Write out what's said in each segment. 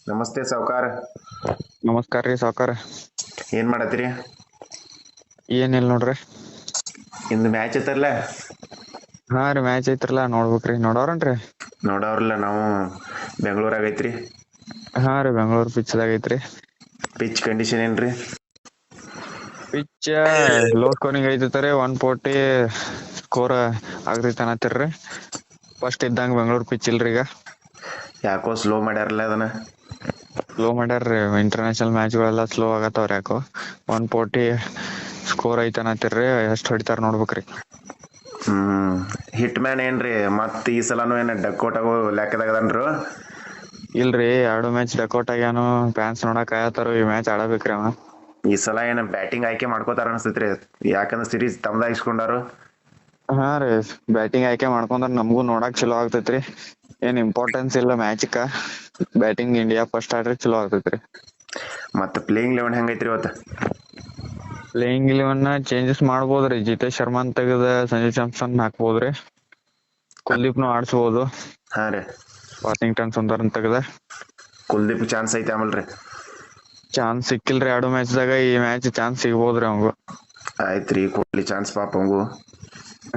ನಮಸ್ತೆ ಸಾವ್ಕಾರ. ನಮಸ್ಕಾರ ರೀ ಸಾವ್ಕಾರ. ಏನ್ ಮಾಡತ್ತೀರಿ? ಏನಿಲ್ಲ ನೋಡ್ರಿ. ಇಂದು ಮ್ಯಾಚ್ ಐತರ್ಲ? ಹಾ ರೀ ಮ್ಯಾಚ್ ಐತ್ರಲ್ಲ ನೋಡ್ಬೇಕ್ರಿ. ನೋಡೋರನ್ರಿ? ನೋಡವ್ರಲ್ಲ ನಾವು. ಬೆಂಗಳೂರಾಗ ಐತ್ರಿ. ಹಾ ರೀ ಬೆಂಗಳೂರು ಪಿಚ್ದಾಗ ಐತ್ರಿ. ಪಿಚ್ ಕಂಡೀಷನ್ ಏನ್ರಿ? ಪಿಚ್ ಲೋ ಸ್ಕೋರಿಂಗ್ ಐತೈತ್ರಿ. 140 ಸ್ಕೋರ್ ಆಗತೈತಿ ಅನ್ನತ್ತಿರ್ರಿ. ಫಸ್ಟ್ ಇದ್ದಂಗ ಬೆಂಗಳೂರು ಪಿಚ್ ಇಲ್ರಿ ಈಗ. ಯಾಕೋ ಸ್ಲೋ ಮಾಡ್ಯಾರಲ್ಲ ಅದನ್ನ. ಸ್ಲೋ ಮಾಡ್ಯಾರ್ರಿ. ಇಂಟರ್ನ್ಯಾಷನಲ್ ಮ್ಯಾಚ್ ಗಳೆಲ್ಲ ಸ್ಲೋ ಆಗತ್ತವ್ರ ಯಾಕೋ. 140 ಸ್ಕೋರ್ ಐತ ಅನ್ನತ್ತಿರ್ರಿ. ಎಷ್ಟ್ ಹೊಡಿತಾರ ನೋಡ್ಬೇಕ್ರಿ. ಹಿಟ್ ಮ್ಯಾನ್ ಏನ್ರಿ ಮತ್ ಈ ಸಲನು ಏನ ಡಕ್ಕೋಟಾಗೋ ಲೆಕ್ಕದಾಗದನ್ರು? ಇಲ್ರಿ, 2 ಮ್ಯಾಚ್ ಡಕೌಟ್ ಆಗ್ಯಾನು. ಫ್ಯಾನ್ಸ್ ನೋಡಕ್ ಆಯತಾರ. ಈ ಮ್ಯಾಚ್ ಆಡಬೇಕ್ರಿ ಅವ. ಈ ಸಲ ಏನ ಬ್ಯಾಟಿಂಗ್ ಆಯ್ಕೆ ಮಾಡ್ಕೋತಾರ ಅನ್ಸ್ತೈತ್ರಿ. ಯಾಕಂದ್ರ ಸೀರೀಸ್ ತಮ್ದ ಇಸ್ಕೊಂಡಾರು. ಹಾ ರೀ, ಬ್ಯಾಟಿಂಗ್ ಆಯ್ಕೆ ಮಾಡ್ಕೊಂಡ್ರ ನಮಗೂ ನೋಡಕ್ ಚಲೋ ಆಗ್ತೈತ್ರಿ. ಏನ್ ಇಂಪಾರ್ಟೆನ್ಸ್ ಇಲ್ಲ ಮ್ಯಾಚ್ಕ. ಬ್ಯಾಟಿಂಗ್ ಇಂಡಿಯಾ ಫಸ್ಟ್ ಆಡ್ರಿ ಚಲೋ ಆಗ್ತೈತ್ರಿ. ಮತ್ತ ಪ್ಲೇಯಿಂಗ್ 11 ಹೆಂಗೈತ್ರಿ ಇವತ್ತ? ಪ್ಲೇಯಿಂಗ್ 11 ಚೇಂಜಸ್ ಮಾಡ್ಬೋದ್ರಿ. ಜಿತೇಶ್ ಶರ್ಮಾ ತೆಗದ ಸಂಜು ಸ್ಯಾಮ್ಸನ್ ಹಾಕ್ಬೋದ್ರಿ. ಕುಲ್ದೀಪ್ನು ಆಡ್ಸ್ಬೋದು. ಹಾ ರೀ. ವಾಷಿಂಗ್ಟನ್ ಸುಂದರ್ನ ತೆಗದ. ಕುಲ್ದೀಪ್ ಚಾನ್ಸ್ ಐತೆ ಆಮಲ್ರಿ? ಚಾನ್ಸ್ ಸಿಕ್ಕಿಲ್ರಿ 2 ಮ್ಯಾಚ್ದಾಗ. ಈ ಮ್ಯಾಚ್ ಚಾನ್ಸ್ ಸಿಗ್ಬೋದ್ರಿ ಅವಂಗ. ಆಯ್ತ್ರಿ, ಕೊಡ್ಲಿ ಚಾನ್ಸ್ ಪಾಪ ಅವಂಗು.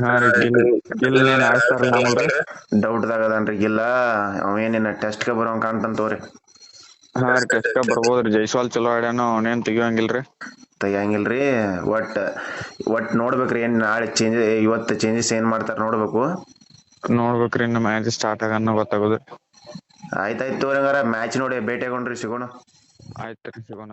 ಹಾ ರೀ, ಗಿಲ್ ಏನ್ ಆಡ್ಸ್ತಾರಲ್ಲ ಆಮಲ್ರಿ. ಡೌಟ್ದಾಗ ಅದನ್ರಿ ಗಿಲ್ಲ. ಅವೇನೇನ ಟೆಸ್ಟ್ಗೆ ಬರೋಂಗ್ ಕಾಣ್ತಾನ್ ತಗೋರಿ. ಹಾ ರೀ, ಟೆಸ್ಟ್ ಬರ್ಬೋದ್ರಿ. ಜೈಸ್ವಾಲ್ ಚಲೋ ಆಡ್ಯಾನ. ಅವನೇನ್ ತೆಗಿಯೋಂಗಿಲ್ರಿ. ತೆಗಿಯಂಗಿಲ್ರಿ. ಒಟ್ ನೋಡ್ಬೇಕ್ರಿ ಏನ್ ನಾಳೆ ಇವತ್ತು ಚೇಂಜಸ್ ಏನ್ ಮಾಡ್ತಾರ ನೋಡ್ಬೇಕು. ನೋಡ್ಬೇಕ್ರಿ, ಇನ್ನು ಮ್ಯಾಚ್ ಸ್ಟಾರ್ಟ್ ಆಗನ್ನ ಗೊತ್ತಾಗೋದು. ಆಯ್ತಾಯ್ತು ತಗೋರಿ ಹಂಗಾರ ಮ್ಯಾಚ್ ನೋಡಿ ಭೇಟಿಯಾಗೋಣ್ರಿ, ಸಿಗೋಣ. ಆಯ್ತ್ರಿ, ಸಿಗೋಣ.